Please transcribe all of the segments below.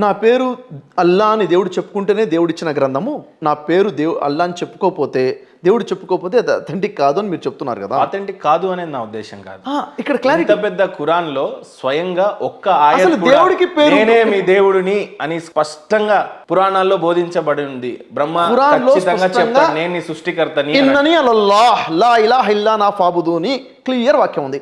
నా పేరు అల్లా అని దేవుడు చెప్పుకుంటేనే దేవుడిచ్చిన గ్రంథము, నా పేరు అల్లా అని దేవుడు చెప్పుకోకపోతే అది అథెంటిక్ కాదు అని మీరు చెప్తున్నారు కదా. అథెంటిక్ కాదు అనేది నా ఉద్దేశం కాదు. ఇక్కడ క్లారిటీ, పెద్ద ఖురాన్ లో స్వయంగా ఒక్క ఆయత్ కూడా దేవుడికి పేరు నేనే మీ దేవుడిని అని స్పష్టంగా పురాణాల్లో బోధించబడి ఉంది. బ్రహ్మ ఖచ్చితంగా చెప్తాడు నేను నీ సృష్టికర్తని. ఇన్నని అల్లాహ్ లా ఇలాహ ఇల్లా నా ఫాబుదూని క్లియర్ వాక్యం ఉంది.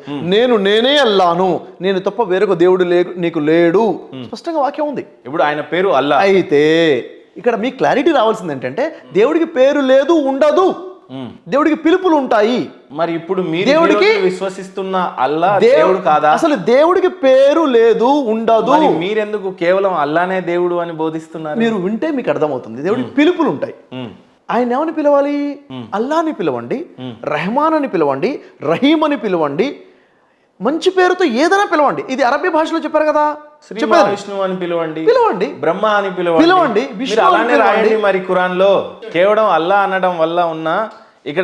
నేనే అల్లాను, నేను తప్ప వేరొక దేవుడు నీకు లేడు, స్పష్టంగా వాక్యం ఉంది. ఇప్పుడు ఆయన పేరు అల్లా. అయితే ఇక్కడ మీ క్లారిటీ రావాల్సింది ఏంటంటే దేవుడికి పేరు లేదు, ఉండదు, దేవుడికి పిలుపులు ఉంటాయి. మరి ఇప్పుడు దేవుడికి విశ్వసిస్తున్న అల్లా దేవుడు కాదా? అసలు దేవుడికి పేరు లేదు, ఉండదు. మీరెందుకు కేవలం అల్లానే దేవుడు అని బోధిస్తున్నారు? మీరు వింటే మీకు అర్థమవుతుంది. దేవుడికి పిలుపులు ఉంటాయి. ఆయన ఏమని పిలవాలి? అల్లాని పిలవండి, రెహమాన్ అని పిలవండి, రహీం అని పిలవండి, మంచి పేరుతో ఏదైనా పిలవండి. ఇది అరబీ భాషలో చెప్పారు కదా, విష్ణు అని పిలవండి, బ్రహ్మ అని పిలవండి. అలానే రాయండి. మరి ఖురాన్ లో కేవలం అల్లా అనడం వల్ల ఉన్న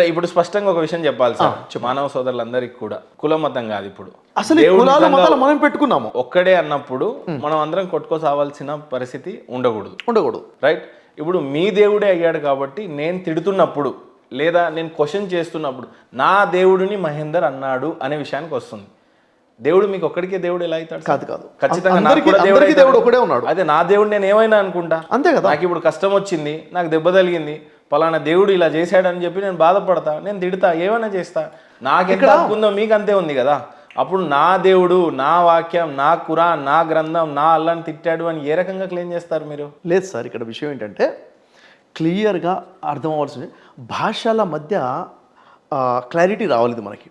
ఇప్పుడు స్పష్టంగా ఒక విషయం చెప్పాలి సార్, మానవ సోదరులందరికీ కూడా కుల మతం కాదు. ఇప్పుడు అసలు మనం పెట్టుకున్నాము ఒక్కడే అన్నప్పుడు మనం అందరం కొట్టుకోసావాల్సిన పరిస్థితి ఉండకూడదు. రైట్? ఇప్పుడు మీ దేవుడే అయ్యాడు కాబట్టి నేను తిడుతున్నప్పుడు లేదా నేను క్వశ్చన్ చేస్తున్నప్పుడు నా దేవుడిని మహేందర్ అన్నాడు అనే విషయానికి వస్తుంది. దేవుడు మీకు ఒక్కడికే దేవుడు ఎలా అవుతాడు? కాదు. ఖచ్చితంగా దేవుడు ఒకడే ఉన్నాడు. అదే నా దేవుడు నేను ఏమైనా అనుకుంటా, అంతే కదా. నాకు ఇప్పుడు కష్టం వచ్చింది, నాకు దెబ్బ తగిలింది, పలానా దేవుడు ఇలా చేశాడని చెప్పి నేను బాధపడతా, నేను తిడతా, ఏమైనా చేస్తా. నాకెంత హక్కు ఉందో మీకు అంతే ఉంది కదా. అప్పుడు నా దేవుడు, నా వాక్యం, నా ఖురాన్, నా గ్రంథం, నా అల్లాని తిట్టాడు అని ఏ రకంగా క్లెయిమ్ చేస్తారు మీరు? లేదు సార్, ఇక్కడ విషయం ఏంటంటే క్లియర్గా అర్థం అవ్వాల్సింది, భాషల మధ్య క్లారిటీ రావాలి మనకి.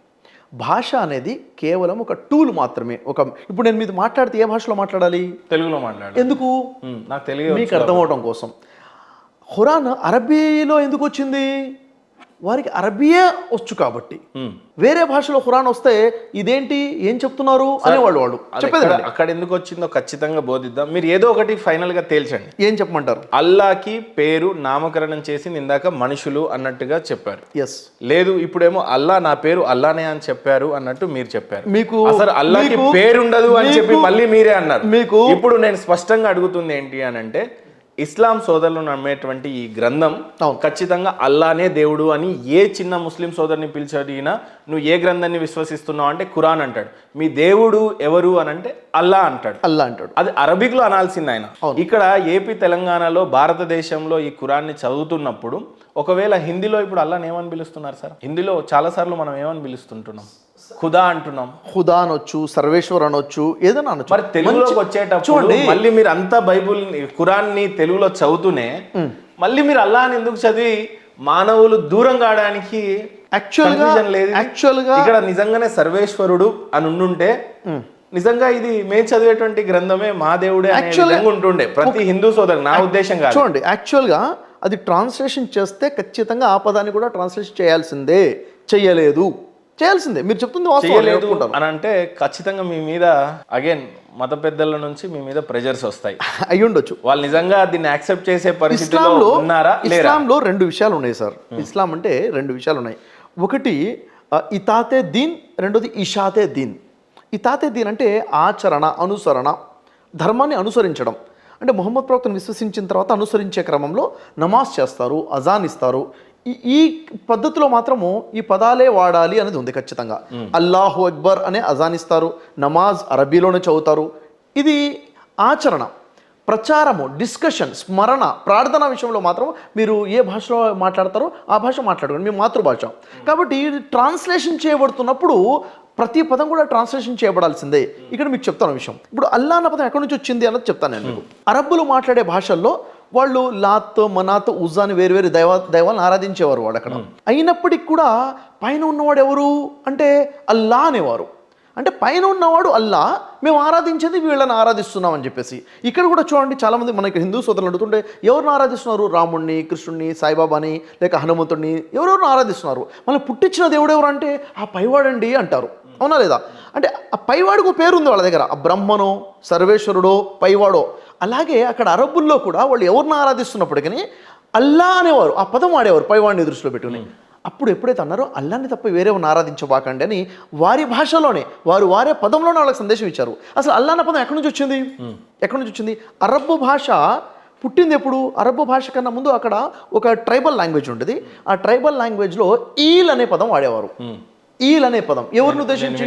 భాష అనేది కేవలం ఒక టూల్ మాత్రమే. ఇప్పుడు నేను మీతో మాట్లాడితే ఏ భాషలో మాట్లాడాలి? తెలుగులో మాట్లాడాలి. ఎందుకు? నాకు తెలుగు మీకు అర్థం అవడం కోసం. ఖురాన్ అరబీలో ఎందుకు వచ్చింది? వారికి అరబీయే వచ్చు కాబట్టి. వేరే భాషలో ఖురాన్ వస్తే ఇదేంటి, ఏం చెప్తున్నారు అనేవాళ్ళు. చెప్పేది అక్కడ ఎందుకు వచ్చిందో ఖచ్చితంగా బోధిద్దాం. మీరు ఏదో ఒకటి ఫైనల్ గా తేల్చండి. ఏం చెప్పమంటారు? అల్లాకి పేరు నామకరణం చేసి ఇందాక మనుషులు అన్నట్టుగా చెప్పారు. ఎస్. లేదు ఇప్పుడేమో అల్లా నా పేరు అల్లానే అని చెప్పారు అన్నట్టు మీరు చెప్పారు. మీకు అసలు అల్లాకి పేరు ఉండదు అని చెప్పి మళ్ళీ మీరే అన్నారు. మీకు ఇప్పుడు నేను స్పష్టంగా అడుగుతుంది ఏంటి అని అంటే, ఇస్లాం సోదరులు నమ్మేటువంటి ఈ గ్రంథం ఖచ్చితంగా అల్లానే దేవుడు అని ఏ చిన్న ముస్లిం సోదరుని పిలిచడినా నువ్వు ఏ గ్రంథాన్ని విశ్వసిస్తున్నావు అంటే ఖురాన్ అంటాడు. మీ దేవుడు ఎవరు అని అంటే అల్లా అంటాడు. అది అరబిక్లో అనాల్సింది ఆయన. ఇక్కడ ఏపీ తెలంగాణలో భారతదేశంలో ఈ ఖురాన్ని చదువుతున్నప్పుడు ఒకవేళ హిందీలో ఇప్పుడు అల్లాని ఏమని పిలుస్తున్నారు సార్? హిందీలో చాలా సార్లు మనం ఏమని పిలుస్తుంటున్నాం? ఖుదా అంటున్నాం. ఖుదా అనొచ్చు, సర్వేశ్వర్ అనొచ్చు, ఏదైనా అనొచ్చు. మరి తెలుగులోకి వచ్చేటప్పుడు మళ్ళీ మీరు అంతా బైబుల్ ఖురాన్ని తెలుగులో చదువుతూనే మళ్ళీ మీరు అల్లా అని ఎందుకు చదివి మానవులు దూరం కావడానికి యాక్చువల్గా ఇక్కడ నిజంగానే సర్వేశ్వరుడు అని ఉండుంటే నిజంగా ఇది మేము చదివేటువంటి గ్రంథమే మా దేవుడే ఉంటుండే ప్రతి హిందూ సోదరు. నా ఉద్దేశం కాదు. చూడండి, యాక్చువల్గా అది ట్రాన్స్లేషన్ చేస్తే ఖచ్చితంగా ఆ పదాన్ని కూడా ట్రాన్స్లేషన్ చేయాల్సిందే. చేయాల్సిందే. మీరు చెప్తుంది చేయలేదు అని అంటే ఖచ్చితంగా మీ మీద అగైన్ మత పెద్దల నుంచి మీ మీద ప్రెజర్స్ వస్తాయి. అయ్యి ఉండొచ్చు. వాళ్ళు నిజంగా దీన్ని యాక్సెప్ట్ చేసే పరిస్థితిలో ఉన్నారా? ఇస్లాంలో 2 విషయాలు ఉన్నాయి సార్. ఇస్లాం అంటే 2 విషయాలు ఉన్నాయి. ఒకటి ఇతాతే దీన్, రెండోది ఇషాతే దీన్. ఇతాతే దీన్ అంటే ఆచరణ, అనుసరణ, ధర్మాన్ని అనుసరించడం. అంటే ముహమ్మద్ ప్రవక్తను విశ్వసించిన తర్వాత అనుసరించే క్రమంలో నమాజ్ చేస్తారు, అజాన్ ఇస్తారు. ఈ పద్ధతిలో మాత్రము ఈ పదాలే వాడాలి అనేది ఉంది ఖచ్చితంగా. అల్లాహు అక్బర్ అనే అజాన్ ఇస్తారు, నమాజ్ అరబీలోనే చదువుతారు. ఇది ఆచరణ. ప్రచారము, డిస్కషన్, స్మరణ, ప్రార్థన విషయంలో మాత్రం మీరు ఏ భాషలో మాట్లాడతారో ఆ భాష మాట్లాడుకోండి, మీ మాతృభాష. కాబట్టి ట్రాన్స్లేషన్ చేయబడుతున్నప్పుడు ప్రతి పదం కూడా ట్రాన్స్లేషన్ చేయబడాల్సిందే. ఇక్కడ మీకు చెప్తాను విషయం. ఇప్పుడు అల్లా అన్న పదం ఎక్కడి నుంచి వచ్చింది అన్నది చెప్తాను నేను మీకు. అరబ్బులు మాట్లాడే భాషల్లో వాళ్ళు లాత్, మనాత్, ఉజ్జా అని వేరు దైవాలను ఆరాధించేవారు వాడు అక్కడ. అయినప్పటికీ కూడా పైన ఉన్నవాడు ఎవరు అంటే అల్లా అనేవారు. అంటే పైన ఉన్నవాడు అల్లా, మేము ఆరాధించేది వీళ్ళని ఆరాధిస్తున్నాం అని చెప్పేసి. ఇక్కడ కూడా చూడండి, చాలామంది మనకి హిందూ సోదరులు అడుగుతుంటే ఎవరిని ఆరాధిస్తున్నారు? రాముడిని, కృష్ణుడిని, సాయిబాబాని, లేక హనుమంతుడిని, ఎవరెవరిని ఆరాధిస్తున్నారు? మళ్ళీ పుట్టించిన దేవుడు ఎవరు అంటే ఆ పైవాడండి అంటారు. అవునా లేదా? అంటే ఆ పైవాడికి పేరు ఉంది వాళ్ళ దగ్గర, ఆ బ్రహ్మనో, సర్వేశ్వరుడో, పైవాడో. అలాగే అక్కడ అరబ్బుల్లో కూడా వాళ్ళు ఎవరిని ఆరాధిస్తున్నప్పటికీ అల్లా అనేవారు, ఆ పదం వాడేవారు పైవాడిని దృష్టిలో పెట్టుకుని. అప్పుడు ఎప్పుడైతే అన్నారో అల్లాని తప్ప వేరే ఉన్న ఆరాధించబాకండి అని వారి భాషలోనే వారే పదంలోనే వాళ్ళకి సందేశం ఇచ్చారు. అసలు అల్లా అన్న పదం ఎక్కడి నుంచి వచ్చింది? అరబ్బు భాష పుట్టింది ఎప్పుడు? అరబ్బు భాష కన్నా ముందు అక్కడ ఒక ట్రైబల్ లాంగ్వేజ్ ఉండేది. ఆ ట్రైబల్ లాంగ్వేజ్లో ఈల్ అనే పదం వాడేవారు. ఈల్ అనే పదం ఎవరిని ఉద్దేశించి?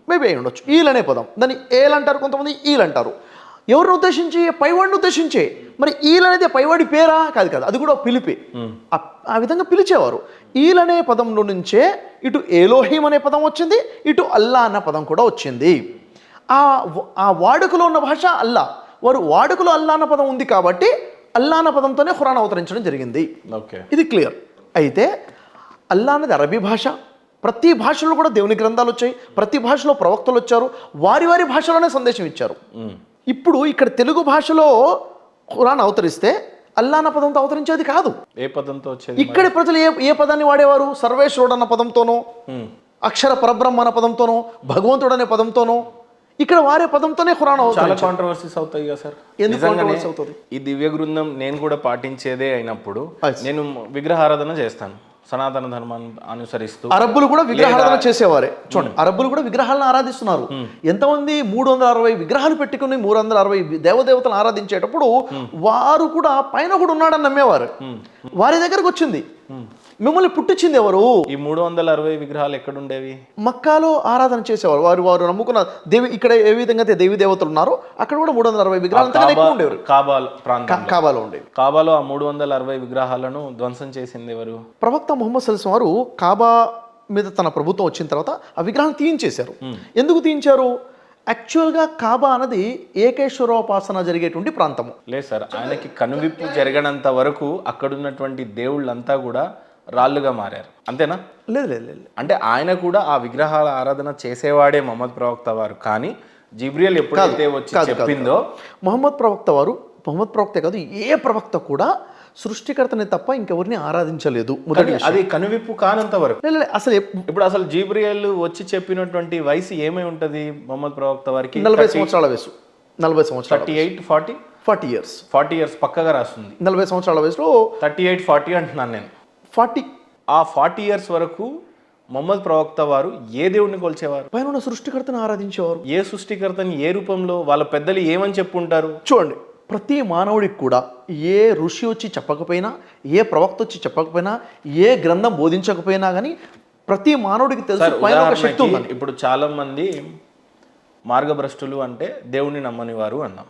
మేబీ అయి ఉండొచ్చు. ఈల్ అనే పదం, దాన్ని ఏల్ అంటారు, కొంతమంది ఈల్ అంటారు. ఎవరిని ఉద్దేశించి? పైవాడిని ఉద్దేశించే. మరి ఈల్ అనేది పైవాడి పేరా? కాదు, అది కూడా పిలిపే. ఆ విధంగా పిలిచేవారు. ఈల్ అనే పదంలో నుంచే ఇటు ఏలోహిం అనే పదం వచ్చింది, ఇటు అల్లా అన్న పదం కూడా వచ్చింది. ఆ వాడుకలో ఉన్న భాష అల్లా. వారు వాడుకలో అల్లా అన్న పదం ఉంది కాబట్టి అల్లా అన్న పదంతోనే ఖురాన్ అవతరించడం జరిగింది. ఇది క్లియర్. అయితే అల్లా అనేది అరబీ భాష. ప్రతి భాషలో కూడా దేవుని గ్రంథాలు వచ్చాయి, ప్రతి భాషలో ప్రవక్తలు వచ్చారు, వారి భాషలోనే సందేశం ఇచ్చారు. ఇప్పుడు ఇక్కడ తెలుగు భాషలో ఖురాన్ అవతరిస్తే అల్లా అన్న పదంతో అవతరించేది కాదు. ఏ పదంతో వచ్చేది? ఇక్కడి ప్రజలు ఏ పదాన్ని వాడేవారు? సర్వేశ్వరుడు అన్న పదంతోనో, అక్షర పరబ్రహ్మ అన్న పదంతోనో, భగవంతుడు అనే పదంతోనో, ఇక్కడ వారే పదంతోనే ఖురాన్ చాలా కాంట్రవర్సీస్ అవుతాయి కదా సార్. ఎందుకు కాంట్రవర్సీ అవుతుంది? ఈ దివ్య గ్రంథం నేను కూడా పాటించేదే అయినప్పుడు నేను విగ్రహారాధన చేస్తాను, సనాతన ధర్మాన్ని అనుసరిస్తూ. అరబ్బులు కూడా విగ్రహారాధన చేసేవారే. చూడండి, అరబ్బులు కూడా విగ్రహాలను ఆరాధిస్తున్నారు. ఎంతమంది 360 విగ్రహాలు పెట్టుకుని 360 దేవదేవతలను ఆరాధించేటప్పుడు వారు కూడా పైన కూడా ఉన్నాడని నమ్మేవారు. వారి దగ్గరకు వచ్చింది. మిమ్మల్ని పుట్టించింది ఎవరు? ఈ 360 విగ్రహాలు ఎక్కడుండేవి? మక్కాలో ఆరాధన చేసేవారు. వారు నమ్ముకున్న దేవి, ఇక్కడ ఏ విధంగా అయితే దేవి దేవతలు ఉన్నారో అక్కడ కూడా 360 విగ్రహాలు ఎక్కువ ఉండేవారు. కాబాలో ఉండేవి. కాబాలో ఆ 360 విగ్రహాలను ధ్వంసం చేసింది ఎవరు? ప్రవక్త ముహమ్మద్ సల్లల్లాహు అలైహి వసల్లం వారు కాబా మీద తన ప్రభుత్వం వచ్చిన తర్వాత ఆ విగ్రహాన్ని తీయించేశారు. ఎందుకు తీయించారు? యాక్చువల్గా కాబా అన్నది ఏకేశ్వరోపాసన జరిగేటువంటి ప్రాంతము. లేదు సార్, ఆయనకి కనువిప్పు జరగనంత వరకు అక్కడున్నటువంటి దేవుళ్ళంతా కూడా రాళ్ళుగా మారారు, అంతేనా? లేదు. అంటే ఆయన కూడా ఆ విగ్రహాల ఆరాధన చేసేవాడే మహమ్మద్ ప్రవక్త వారు. కానీ జిబ్రియల్ ఎప్పుడైతే వచ్చి చెప్పిందో, మహమ్మద్ ప్రవక్త కాదు, ఏ ప్రవక్త కూడా సృష్టికర్తని తప్ప ఇంకెవరిని ఆరాధించలేదు. అది కనువిప్పు కానంత వరకు. అసలు అసలు జిబ్రియల్ వచ్చి చెప్పినటువంటి వయసు ఏమై ఉంటది మహమ్మద్ ప్రవక్త వారికి? 40 సంవత్సరాల వయసు. 40 సంవత్సరాలు. 40 ఇయర్స్ పక్కగా రాస్తుంది. 40 సంవత్సరాల వయసులో 38-40 అంటున్నాను నేను. 40. ఆ 40 ఇయర్స్ వరకు మొహమ్మద్ ప్రవక్త వారు ఏ దేవుడిని కొలిచేవారు? పైన సృష్టికర్తను ఆరాధించేవారు. ఏ సృష్టికర్తని ఏ రూపంలో? వాళ్ళ పెద్దలు ఏమని చెప్పుంటారు? చూడండి, ప్రతి మానవుడికి కూడా ఏ ఋషి వచ్చి చెప్పకపోయినా, ఏ ప్రవక్త వచ్చి చెప్పకపోయినా, ఏ గ్రంథం బోధించకపోయినా కానీ ప్రతి మానవుడికి తెలుసు పైన ఒక శక్తి ఉందని. ఇప్పుడు చాలా మంది మార్గభ్రష్టులు అంటే దేవుణ్ణి నమ్మని వారు అన్నాం.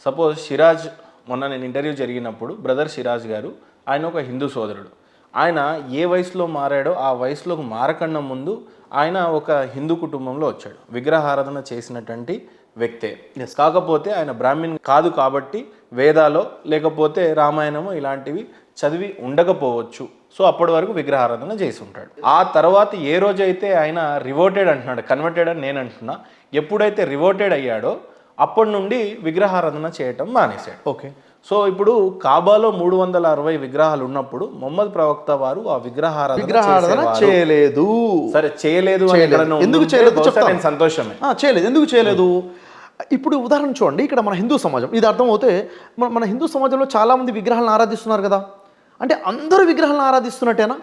సపోజ్ సిరాజ్, మొన్న నేను ఇంటర్వ్యూ జరిగినప్పుడు బ్రదర్ సిరాజ్ గారు, ఆయన ఒక హిందూ సోదరుడు. ఆయన ఏ వయసులో మారాడో ఆ వయసులోకి మారకన్నా ముందు ఆయన ఒక హిందూ కుటుంబంలో వచ్చాడు. విగ్రహారాధన చేసినటువంటి వ్యక్తే. కాకపోతే ఆయన బ్రాహ్మణ్ కాదు కాబట్టి వేదాలో లేకపోతే రామాయణము ఇలాంటివి చదివి ఉండకపోవచ్చు. సో అప్పటి వరకు విగ్రహారాధన చేసి ఉంటాడు. ఆ తర్వాత ఏ రోజైతే ఆయన రివోటెడ్ అంటున్నాడు, కన్వర్టెడ్ అని నేను అంటున్నా, ఎప్పుడైతే రివోటెడ్ అయ్యాడో అప్పటి నుండి విగ్రహారాధన చేయటం మానేశాడు. ఓకే. సో ఇప్పుడు కాబాలో 360 విగ్రహాలు ఉన్నప్పుడు మొహమ్మద్ ప్రవక్త వారు ఆ విగ్రహారాధన చేయలేదు. సరే, చేయలేదు. ఎందుకు చేయలేదు చెప్తాను. సంతోషమే. చేయలేదు. ఎందుకు చేయలేదు? ఇప్పుడు ఉదాహరణ చూడండి, ఇక్కడ మన హిందూ సమాజం, ఇది అర్థమవుతే మన హిందూ సమాజంలో చాలా మంది విగ్రహాలను ఆరాధిస్తున్నారు కదా. అంటే అందరూ విగ్రహాలను ఆరాధిస్తున్నట్టేనా?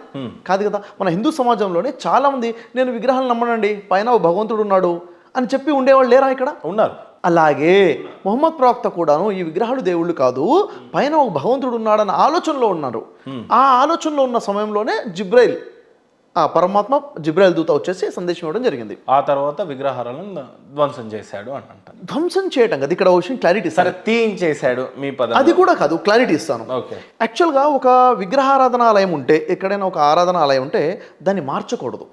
కాదు కదా. మన హిందూ సమాజంలోనే చాలా మంది నేను విగ్రహాలను నమ్మనండి, పైన భగవంతుడు ఉన్నాడు అని చెప్పి ఉండేవాళ్ళు లేరా? ఇక్కడ ఉన్నారు. అలాగే మొహమ్మద్ ప్రవక్త కూడాను ఈ విగ్రహాలు దేవుళ్ళు కాదు, పైన ఒక భగవంతుడు ఉన్నాడన్న ఆలోచనలో ఉన్నారు. ఆ ఆలోచనలో ఉన్న సమయంలోనే జిబ్రైల్, ఆ పరమాత్మ జిబ్రాయిల్ దూత వచ్చేసి సందేశం ఇవ్వడం జరిగింది. ఆ తర్వాత విగ్రహాలను ధ్వంసం చేశాడు అని అంటారు. ధ్వంసం చేయటం కదా, ఇక్కడ విషయం క్లారిటీ. సరే, తీయించేశాడు మీ పదం, అది కూడా కాదు, క్లారిటీ ఇస్తాను. యాక్చువల్గా ఒక విగ్రహారాధనాలయం ఉంటే, ఎక్కడైనా ఒక ఆరాధనాలయం ఉంటే దాన్ని మార్చకూడదు.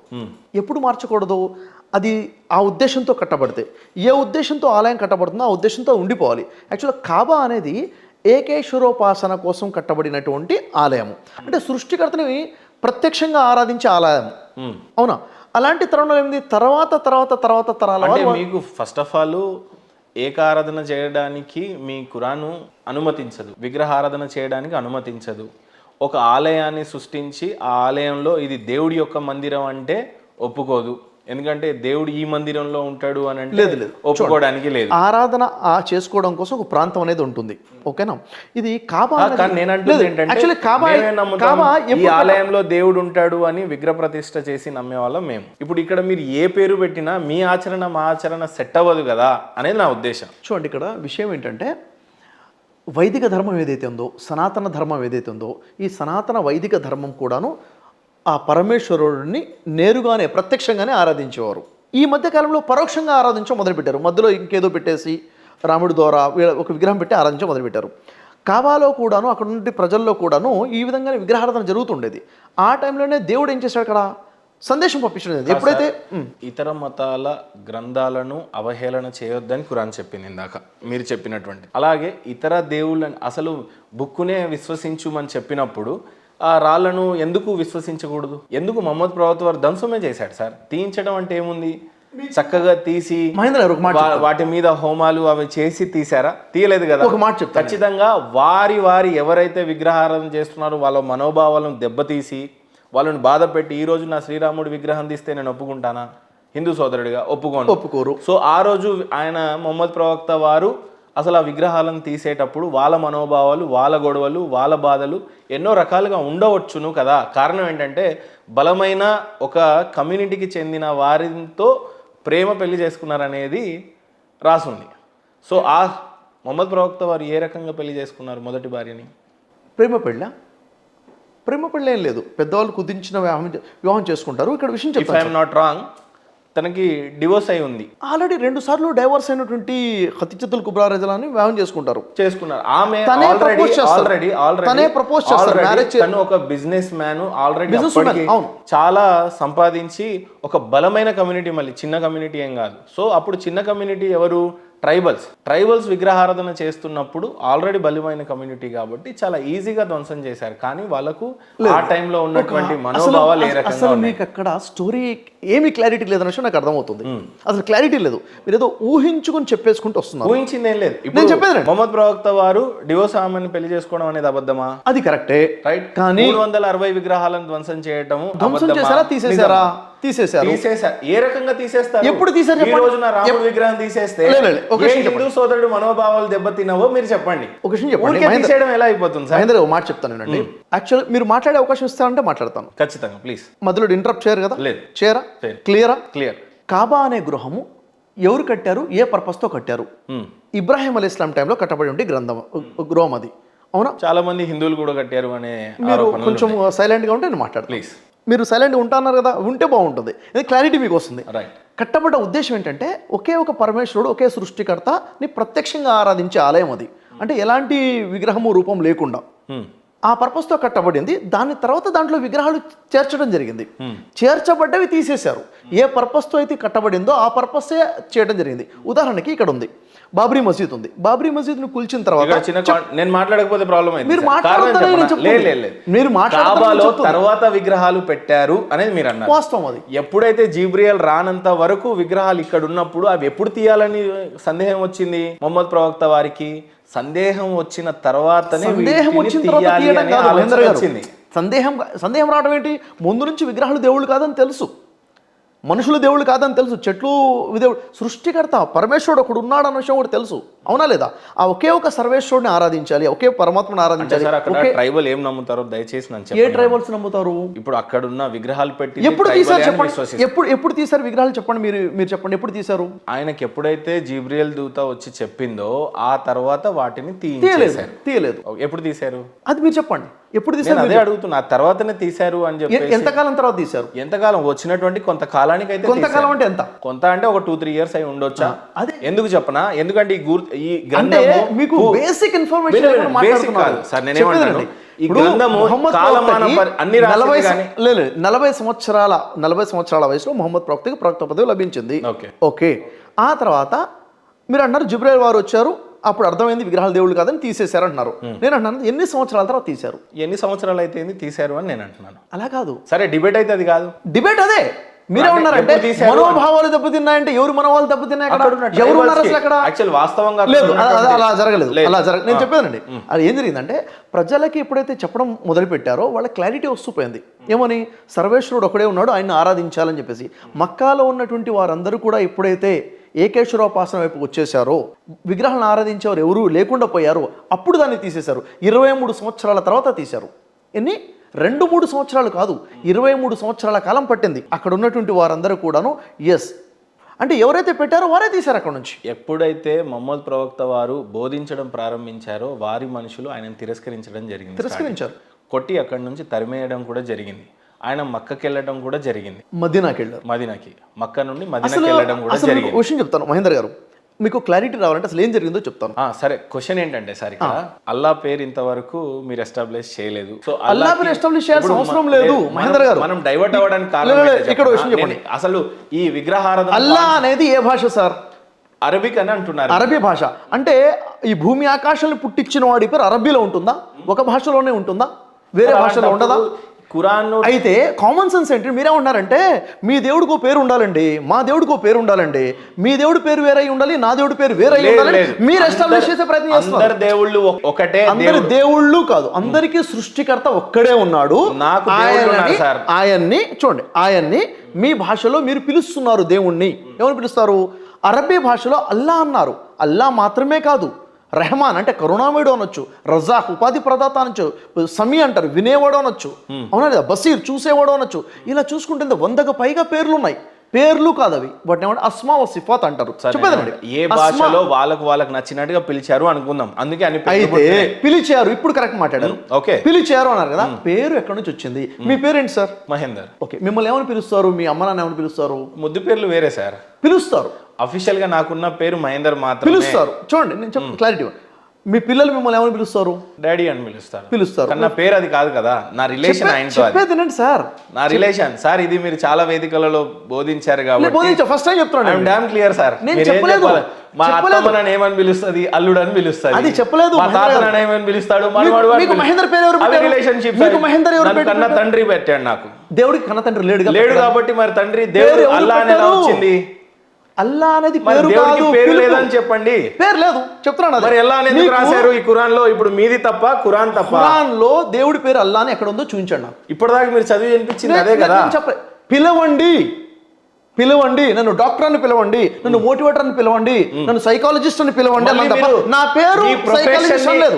ఎప్పుడు మార్చకూడదు? అది ఆ ఉద్దేశంతో కట్టబడితే, ఏ ఉద్దేశంతో ఆలయం కట్టబడుతుందో ఆ ఉద్దేశంతో ఉండిపోవాలి. యాక్చువల్గా కాబా అనేది ఏకేశ్వరోపాసన కోసం కట్టబడినటువంటి ఆలయము. అంటే సృష్టికర్తని ప్రత్యక్షంగా ఆరాధించే ఆలయం. అవునా? అలాంటి తరుణంలో ఏంది, తర్వాత తరాల మీకు ఫస్ట్ ఆఫ్ ఆల్ ఏకారాధన చేయడానికి మీ ఖురాను అనుమతించదు, విగ్రహారాధన చేయడానికి అనుమతించదు. ఒక ఆలయాన్ని సృష్టించి ఆ ఆలయంలో ఇది దేవుడి యొక్క మందిరం అంటే ఒప్పుకోదు. ఎందుకంటే దేవుడు ఈ మందిరంలో ఉంటాడు అని అంటే లేదు, లేదు. ఒప్పుకోవడానికి లేదు. ఆరాధన చేసుకోవడం కోసం ఒక ప్రాంతం అనేది ఉంటుంది. ఓకేనా? ఇది కాబా కానీ నేను అంటుంది ఏంటంటే మేమే నమ్ముతాం, ఈ ఆలయంలో దేవుడు ఉంటాడు అని విగ్రహ ప్రతిష్ఠ చేసి నమ్మే వాళ్ళం మేము. ఇప్పుడు ఇక్కడ మీరు ఏ పేరు పెట్టినా మీ ఆచరణ మా ఆచరణ సెట్ అవ్వదు కదా అనేది నా ఉద్దేశం. చూడండి, ఇక్కడ విషయం ఏంటంటే వైదిక ధర్మం ఏదైతే ఉందో, సనాతన ధర్మం ఏదైతే ఉందో, ఈ సనాతన వైదిక ధర్మం కూడాను ఆ పరమేశ్వరుడిని నేరుగానే ప్రత్యక్షంగానే ఆరాధించేవారు. ఈ మధ్యకాలంలో పరోక్షంగా ఆరాధించడం మొదలుపెట్టారు. మధ్యలో ఇంకేదో పెట్టేసి రాముడి ద్వారా ఒక విగ్రహం పెట్టి ఆరాధించడం మొదలుపెట్టారు. కాబాలో కూడాను అక్కడ నుండి ప్రజల్లో కూడాను ఈ విధంగానే విగ్రహారాధన జరుగుతుండేది. ఆ టైంలోనే దేవుడు ఏం చేశాడు, అక్కడ సందేశం పంపించడం. ఎప్పుడైతే ఇతర మతాల గ్రంథాలను అవహేళన చేయొద్దని ఖురాన్ చెప్పింది ఇందాక మీరు చెప్పినటువంటి. అలాగే ఇతర దేవుళ్ళని అసలు బుక్కునే విశ్వసించుమని చెప్పినప్పుడు ఆ రాళ్లను ఎందుకు విశ్వసించకూడదు? ఎందుకు మహమ్మద్ ప్రవక్త వారు ధ్వంసమే చేశాడు సార్. తీయించడం అంటే ఏముంది? చక్కగా తీసి వాటి మీద హోమాలు అవి చేసి తీసారా? తీయలేదు కదా. ఒక మాట చెప్తాను, ఖచ్చితంగా వారి ఎవరైతే విగ్రహారాధన చేస్తున్నారో వాళ్ళ మనోభావాలను దెబ్బతీసి వాళ్ళని బాధ పెట్టి ఈ రోజు నా శ్రీరాముడి విగ్రహం తీస్తే నేను ఒప్పుకుంటానా? హిందూ సోదరుడిగా ఒప్పుకోరు. సో ఆ రోజు ఆయన మొహమ్మద్ ప్రవక్త వారు అసలు ఆ విగ్రహాలను తీసేటప్పుడు వాళ్ళ మనోభావాలు, వాళ్ళ గొడవలు, వాళ్ళ బాధలు ఎన్నో రకాలుగా ఉండవచ్చును కదా. కారణం ఏంటంటే బలమైన ఒక కమ్యూనిటీకి చెందిన వారితో ప్రేమ పెళ్లి చేసుకున్నారనేది రాసుంది. సో ఆ మొహమ్మద్ ప్రవక్త వారు ఏ రకంగా పెళ్లి చేసుకున్నారు మొదటి భార్యని? ప్రేమ పెళ్ళి ఏం లేదు, పెద్దవాళ్ళు కుదించిన వివాహం చేసుకుంటారు. ఇక్కడ విషయం చెప్తాను, ఇఫ్ ఐఎమ్ నాట్ రాంగ్, తనకి డివోర్స్ అయి ఉంది. ఆల్రెడీ 2 సార్లు డైవర్స్ అయినటువంటి ఖతీజతుల్ కుబ్రా రజలాని వివాహం చేసుకున్నారు. ఆమె ప్రపోజ్ చేస్తారు. తను ఒక బిజినెస్ మ్యాన్, ఆల్రెడీ చాలా సంపాదించి ఒక బలమైన కమ్యూనిటీ, మళ్ళీ చిన్న కమ్యూనిటీ ఏం కాదు. సో అప్పుడు చిన్న కమ్యూనిటీ ఎవరు? ట్రైబల్స్ విగ్రహారాధన చేస్తున్నప్పుడు ఆల్రెడీ బలమైన కమ్యూనిటీ కాబట్టి చాలా ఈజీగా ధ్వంసం చేశారు. కానీ వాళ్ళకు ఆ టైంలో ఉన్నటువంటి మనోభావాలు ఏ రకంగా అసలు మీకు అక్కడ స్టోరీ ఏమీ క్లారిటీ లేదన్న విషయం నాకు అర్థమవుతుంది. అసలు క్లారిటీ లేదు, మీరు ఏదో ఊహించుకుని చెప్పేసుకుంటూ వస్తున్నారు. ఊహించింది ఏం లేదు. ఇప్పుడు చెప్పేది మొహమ్మద్ ప్రవక్త వారు డివోర్స్ ఆమెను పెళ్లి చేసుకోవడం అనేది అబద్ధమా? అది కరెక్టే, రైట్. కానీ 360 విగ్రహాలను ధ్వంసం చేయటం తీసేశారు. ఏ రకంగా తీసేస్తారు? ఎప్పుడు తీసారు? ఈ రోజున రాముడి విగ్రహం తీసేస్తే హిందూ సోదరుడు మనోభావాలు దెబ్బతిన్నావో మీరు చెప్పండి. ఒక విషయం చెప్పండి, తీసేయడం ఎలా అయిపోతుంది సార్? మహేంద్ర, ఒక మాట చెప్తాను. యాక్చువల్ మీరు మాట్లాడే అవకాశం ఇస్తారంటే మాట్లాడతాను ఖచ్చితంగా, ప్లీజ్. మధ్యలో ఇంటరప్ట్ చేయరు కదా? లేదు. చేయరా? క్లియర్. కాబా అనే గృహము ఎవరు కట్టారు, ఏ పర్పస్ తో కట్టారు? ఇబ్రాహిం అలైహిస్సలాం టైంలో కట్టబడి ఉండే గృహం అది. అవునా? చాలా మంది హిందువులు కూడా కట్టారు అనే. మీరు కొంచెం సైలెంట్ గా ఉంటే నేను మాట్లాడతాను, ప్లీజ్. మీరు సైలెంట్గా ఉంటాన్నారు కదా, ఉంటే బాగుంటుంది, క్లారిటీ మీకు వస్తుంది. కట్టబడ్డ ఉద్దేశం ఏంటంటే ఒకే ఒక పరమేశ్వరుడు, ఒకే సృష్టికర్తని ప్రత్యక్షంగా ఆరాధించే ఆలయం అది. అంటే ఎలాంటి విగ్రహము రూపం లేకుండా ఆ పర్పస్తో కట్టబడింది. దాని తర్వాత దాంట్లో విగ్రహాలు చేర్చడం జరిగింది. చేర్చబడ్డవి తీసేశారు. ఏ పర్పస్తో అయితే కట్టబడిందో ఆ పర్పస్సే చేయడం జరిగింది. ఉదాహరణకి ఇక్కడ ఉంది బాబ్రీ మసీద్ ఉంది. బాబ్రీ మసీద్ ను కూల్చిన తర్వాత నేను మాట్లాడకపోతే ప్రాబ్లం అయింది. మీరు తర్వాత విగ్రహాలు పెట్టారు అనేది మీరు అన్నారు. వాస్తవం అది. ఎప్పుడైతే జీబ్రియల్ రానంత వరకు విగ్రహాలు ఇక్కడ ఉన్నప్పుడు అవి ఎప్పుడు తీయాలని సందేహం వచ్చింది మొహమ్మద్ ప్రవక్త వారికి? సందేహం వచ్చిన తర్వాతనే సందేహం రావడం ఏంటి? ముందు నుంచి విగ్రహాలు దేవుళ్ళు కాదని తెలుసు, మనుషులు దేవుళ్ళు కాదని తెలుసు, చెట్లు దేవుడు, సృష్టికర్త పరమేశ్వరుడు ఒకడు ఉన్నాడు అన్న విషయం కూడా తెలుసు. అవునా లేదా? ఆ ఒకే ఒక సర్వేశ్వరుడిని ఆరాధించాలి, ఒకే పరమాత్మను ఆరాధించాలి. ట్రైబల్ ఏం నమ్ముతారో దయచేసి ఏ ట్రైబల్స్ నమ్ముతారు? ఇప్పుడు అక్కడ ఉన్న విగ్రహాలు పెట్టి ఎప్పుడు తీసారు చెప్పండి? ఎప్పుడు తీసారు విగ్రహాలు చెప్పండి, మీరు చెప్పండి, ఎప్పుడు తీసారు? ఆయనకి ఎప్పుడైతే జీబ్రియల్ దూత వచ్చి చెప్పిందో ఆ తర్వాత వాటిని తీయలేదు. ఎప్పుడు తీశారు అది మీరు చెప్పండి. ఎప్పుడు తీసారు? అదే అడుగుతున్నా. తర్వాతనే తీశారు అని చెప్పి. ఎంతకాలం తర్వాత తీశారు? ఎంతకాలం వచ్చినటువంటి కొంతకాలానికి అయితే. కొంతకాలం అంటే ఎంత? కొంత అంటే ఒక 2-3 ఇయర్స్ అయి ఉండొచ్చా? అదే ఎందుకు చెప్పనా, ఎందుకంటే ఈ మీకు బేసిక్ ఇన్ఫర్మేషన్ సార్. నేనేమంటాను, ఈ గ్రంథము అన్ని 40 సంవత్సరాల వయసులో మొహమ్మద్ ప్రవక్తకి ప్రవక్త పదవి లభించింది. ఓకే. ఆ తర్వాత మీరు అన్నారు జిబ్రాయిల్ వారు వచ్చారు, అప్పుడు అర్థమైంది విగ్రహాలు దేవుళ్ళు కాదని తీసేశారు అంటున్నారు. నేను అంటున్నాను ఎన్ని సంవత్సరాల తర్వాత తీశారు? ఎన్ని సంవత్సరాలు అయితే తీశారు అని నేను అంటున్నాను. అలా కాదు. సరే, డిబేట్ అయితే అది కాదు. డిబేట్ అదే మీరే ఉన్నారంటే మనోభావాలు దెబ్బతిన్నాయంటే ఎవరు మనోభావాలు దెబ్బతిన్నాయి అక్కడ? ఎవరు ఉన్నారు అసలు అక్కడ? యాక్చువల్ వాస్తవంగా లేదు, అలా జరగలేదు. నేను చెప్పేదండి, అది ఏం జరిగిందంటే ప్రజలకి ఎప్పుడైతే చెప్పడం మొదలు పెట్టారో వాళ్ళ క్లారిటీ వస్తుపోయింది. ఏమని? సర్వేశ్వరుడు ఒకడే ఉన్నాడు, ఆయన్ని ఆరాధించాలని చెప్పేసి. మక్కాలో ఉన్నటువంటి వారందరూ కూడా ఎప్పుడైతే ఏకేశ్వరోపాసన వైపు వచ్చేసారో, విగ్రహాలను ఆరాధించేవారు ఎవరు లేకుండా పోయారో, అప్పుడు దాన్ని తీసేశారు. 23 సంవత్సరాల తర్వాత తీశారు. ఎన్ని? 2-3 సంవత్సరాలు కాదు, 23 సంవత్సరాల కాలం పట్టింది. అక్కడ ఉన్నటువంటి వారందరూ కూడాను ఎస్ అంటే ఎవరైతే పెట్టారో వారే తీశారు అక్కడ నుంచి. ఎప్పుడైతే మహమ్మద్ ప్రవక్త వారు బోధించడం ప్రారంభించారో వారి మనుషులు ఆయనను తిరస్కరించడం జరిగింది. తిరస్కరించారు, కొట్టి అక్కడి నుంచి తరిమేయడం కూడా జరిగింది. ఆయన మక్కకి వెళ్ళడం కూడా జరిగింది. మదీనాకి వెళ్ళారు. మదీనాకి, మక్క నుండి మదీనాకి వెళ్ళడం కూడా జరిగింది. క్వశ్చన్ చెప్తాను మహేందర్ గారు, మీకు క్లారిటీ రావాలంటే అసలు ఏం జరిగిందో చెప్తాను. సరే, క్వశ్చన్ ఏంటంటే సార్, ఇక్కడ అల్లా పేరు ఇంతవరకు మీరు ఎస్టాబ్లిష్ చేయలేదు. సో అల్లా పేరు ఎస్టాబ్లిష్ చేయాల్సిన అవసరం లేదు మహేందర్ గారు. మనం డైవర్ట్ అవ్వడానికి కారణం ఇక్కడ క్వశ్చన్ చెప్పండి. అసలు ఈ విగ్రహారాధన అల్లా అనేది ఏ భాష సార్? అరబిక్ అని అంటున్నారు. అరబీ భాష అంటే ఈ భూమి ఆకాశాలను పుట్టించిన వాడి పేరు అరబీలో ఉంటుందా? ఒక భాషలోనే ఉంటుందా? వేరే భాషలో ఉండదా? ఖురాన్ అయితే కామన్ సెన్స్ ఏంటి? మీరే ఉన్నారంటే మీ దేవుడికో పేరు ఉండాలండి, మా దేవుడికో పేరు ఉండాలండి, మీ దేవుడి పేరు వేరే ఉండాలి, నా దేవుడి పేరు వేరే ఉండాలి. మీరు ఎస్టాబ్లిష్ చేసే ప్రయత్నం చేస్తున్నారు. అందరి దేవుళ్ళు ఒకటే. అందరి దేవుళ్ళు కాదు, అందరికీ సృష్టికర్త ఒక్కడే ఉన్నాడు. ఆయన్ని చూడండి, ఆయన్ని మీ భాషలో మీరు పిలుస్తున్నారు దేవుణ్ణి. ఎవరు పిలుస్తారు? అరబీ భాషలో అల్లా అన్నారు. అల్లా మాత్రమే కాదు, రెహమాన్ అంటే కరుణామయుడు అనొచ్చు, రజాక్ ఉపాధి ప్రదాత అనొచ్చు, సమీ అంటారు వినేవాడు అనొచ్చు, అవునా లేదా? బసీర్ చూసేవాడు అనొచ్చు. ఇలా చూసుకుంటే 100కు పైగా పేర్లు ఉన్నాయి. పేర్లు కాదు అవి, వాటిని ఏమంటే అస్మా వ సిఫాత్ అంటారు. చెప్పేదండి, ఏ భాషలో వాళ్ళకు నచ్చినట్టుగా పిలిచారు అనుకుందాం. అందుకే అని అయితే పిలిచారు. ఇప్పుడు కరెక్ట్ మాట్లాడారు. ఓకే, పిలిచారు అన్నారు కదా. పేరు ఎక్కడి నుంచి వచ్చింది? మీ పేరేంటి సార్? మహేందర్. ఓకే, మిమ్మల్ని ఏమని పిలుస్తారు? మీ అమ్మ నాన్న ఏమని పిలుస్తారు? ముద్దు పేర్లు వేరే సార్ పిలుస్తారు. అఫీషియల్ గా నాకున్న పేరు మహేందర్ మాత్రం పిలుస్తారు. చూడండి, నేను చెప్తాను క్లారిటీ. మీ పిల్లలు మిమ్మల్ని ఏమని పిలుస్తారు? డాడీ అని పిలుస్తారు. నా పేరు అది కాదు కదా, నా రిలేషన్ ఆయనతో. చెప్పేదేనండి సార్, నా రిలేషన్ సార్. ఇది మీరు చాలా వేదికలలో బోధించారు కాబట్టి ఫస్ట్ టైం చెప్తున్నాను. Damn clear sir. నేను చెప్పలేదు. మా అత్తమ్మ నన్ను ఏమని పిలుస్తుంది? అల్లుడు అని పిలుస్తుంది. అది చెప్పలేదు. మా తాత నన్ను ఏమని పిలుస్తాడు? మీకు మహేందర్ పేరు ఎవరు పెట్టారు? రిలేషన్షిప్. మీకు మహేందర్ ఎవరు? కన్న తండ్రి పెట్టాడు నాకు. దేవుడికి కన్న తండ్రి లేడు కాబట్టి మరి తండ్రి దేవుడు అల్లా అని ఎలా వచ్చింది? అల్లా అనేది పేరు కాదు, పేరు లేదని చెప్పండి. పేరు లేదు చెప్తున్నాను. మరి ఎలా అనేది రాశారు ఈ ఖురాన్ లో? ఇప్పుడు మీది తప్ప, ఖురాన్ తప్ప. ఖురాన్ లో దేవుడి పేరు అల్లా అని ఎక్కడ ఉందో చూపించండి నాకు. ఇప్పటిదాకా మీరు చదివి వినిపించింది అదే కదా. పిలవండి, పిలవండి, నన్ను డాక్టర్ అని పిలవండి, నన్ను మోటివేటర్ అని పిలవండి, నన్ను సైకాలజిస్ట్ అని పిలవండి. నా పేరు సైకాలజిస్ట్ లేదు.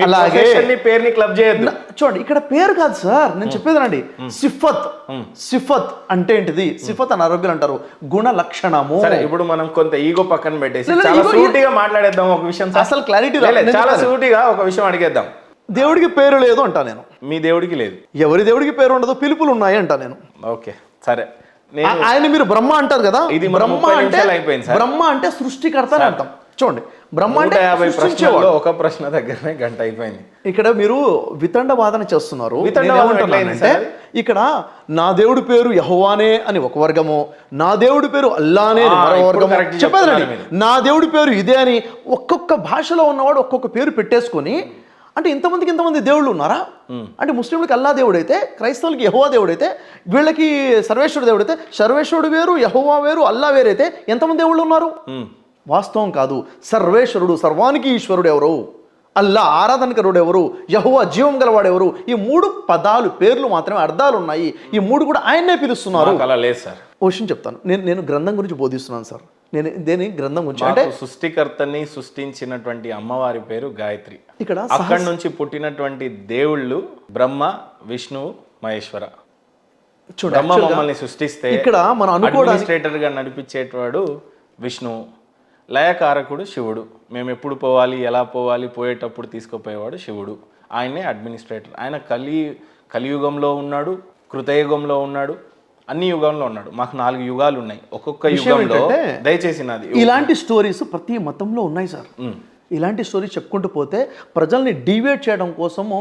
అలాగే పేరుని క్లబ్ చేయొద్దు. చూడండి, ఇక్కడ పేరు కాదు సార్, నేను చెప్పేది రండి. సిఫత్. సిఫత్ అంటే ఏంటిది? సిఫత్ అని అరబీలు అంటారు, గుణ లక్షణము. ఇప్పుడు మనం కొంత ఈగో పక్కన పెట్టేసి చాలా సూటిగా మాట్లాడేద్దాం ఒక విషయం. అసలు క్లారిటీ చాలా సూటిగా ఒక విషయం అడిగేద్దాం. దేవుడికి పేరు లేదు అంటా నేను. మీ దేవుడికి లేదు. ఎవరి దేవుడికి పేరు ఉండదు, పిలుపులు ఉన్నాయి అంటా నేను. ఓకే సరే. ఆయన మీరు బ్రహ్మ అంటారు కదా, ఇది బ్రహ్మ అంటే సృష్టికర్త అని అర్థం. చూడండి, బ్రహ్మ అంటే ఒక ప్రశ్న దగ్గరనే గంట అయిపోయింది. ఇక్కడ మీరు వితండ వాదన చేస్తున్నారు. అంటే ఇక్కడ నా దేవుడి పేరు యెహోవానే అని ఒక వర్గము, నా దేవుడి పేరు అల్లానే అని మరో వర్గము. చెప్పేదండి, నా దేవుడి పేరు ఇదే అని ఒక్కొక్క భాషలో ఉన్నవాడు ఒక్కొక్క పేరు పెట్టేసుకొని, అంటే ఇంతమంది దేవుళ్ళు ఉన్నారా? అంటే ముస్లింలకి అల్లా దేవుడు అయితే, క్రైస్తవులకి యెహోవా దేవుడు అయితే, వీళ్ళకి సర్వేశ్వరుడు దేవుడు అయితే, సర్వేశ్వరుడు వేరు, యెహోవా వేరు, అల్లా వేరైతే ఎంతమంది దేవుళ్ళు ఉన్నారు? వాస్తవం కాదు. సర్వేశ్వరుడు, సర్వానికి ఈశ్వరుడు ఎవరు? అల్లా ఆరాధనకరుడు ఎవరు? యెహోవా జీవం గలవాడు ఎవరు? ఈ 3 పదాలు, పేర్లు మాత్రమే అర్థాలు ఉన్నాయి. ఈ 3 కూడా ఆయన్నే పిలుస్తున్నారు. అలా లేదు సార్. ఓ విషయం చెప్తాను. నేను గ్రంథం గురించి బోధిస్తున్నాను సార్. నేను దేని గ్రంథం గురించి అంటే సృష్టికర్తని సృష్టించినటువంటి అమ్మవారి పేరు గాయత్రి. ఇక్కడ అక్కడి నుంచి పుట్టినటువంటి దేవుళ్ళు బ్రహ్మ, విష్ణువు, మహేశ్వర. బ్రహ్మ మమ్మల్ని సృష్టిస్తే ఇక్కడ మనం అడ్మినిస్ట్రేటర్ గా నడిపించేటవాడు విష్ణువు, లయకారకుడు శివుడు. మేము ఎప్పుడు పోవాలి, ఎలా పోవాలి, పోయేటప్పుడు తీసుకుపోయేవాడు శివుడు. ఆయనే అడ్మినిస్ట్రేటర్. ఆయన కలియుగంలో ఉన్నాడు, కృతయుగంలో ఉన్నాడు, అన్ని యుగంలో ఉన్నాడు. మాకు 4 యుగాలు ఉన్నాయి. ఒక్కొక్క యుగంలో దయచేసి నాది. ఇలాంటి స్టోరీస్ ప్రతి మతంలో ఉన్నాయి సార్. ఇలాంటి స్టోరీస్ చెప్పుకుంటూ పోతే ప్రజల్ని డివేట్ చేయడం కోసము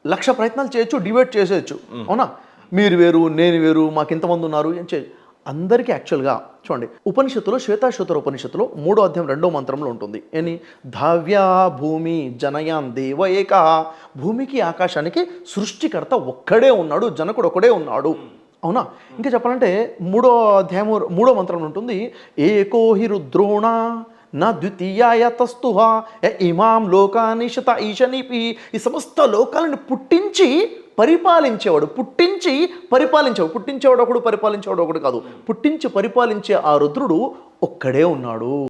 1,00,000 ప్రయత్నాలు చేయొచ్చు, డివేట్ చేసేయచ్చు. అవునా? మీరు వేరు, నేను వేరు, మాకు ఇంతమంది ఉన్నారు ఏం చేయొచ్చు. అందరికీ యాక్చువల్గా చూడండి, ఉపనిషత్తులో శ్వేతాశ్వతర ఉపనిషత్తులో 3వ అధ్యాయం 2వ మంత్రంలో ఉంటుంది. ఏని? ధావ్యా భూమి జనయాన్ దేవ ఏక. భూమికి ఆకాశానికి సృష్టికర్త ఒక్కడే ఉన్నాడు, జనకుడు ఒకడే ఉన్నాడు. అవునా? ఇంకా చెప్పాలంటే 3వ అధ్యాయము 3వ మంత్రం ఉంటుంది, ఏకోహి రుద్రోణ నా ద్వితీయాయ తస్తుహ ఇమాం లోకానిషత ఈశనిపి. ఈ సమస్త లోకాలను పుట్టించి పరిపాలించేవాడు, పుట్టించేవాడు ఒకడు, పరిపాలించేవాడు ఒకడు కాదు. పుట్టించి పరిపాలించే ఆ రుద్రుడు ఒక్కడే ఉన్నాడు.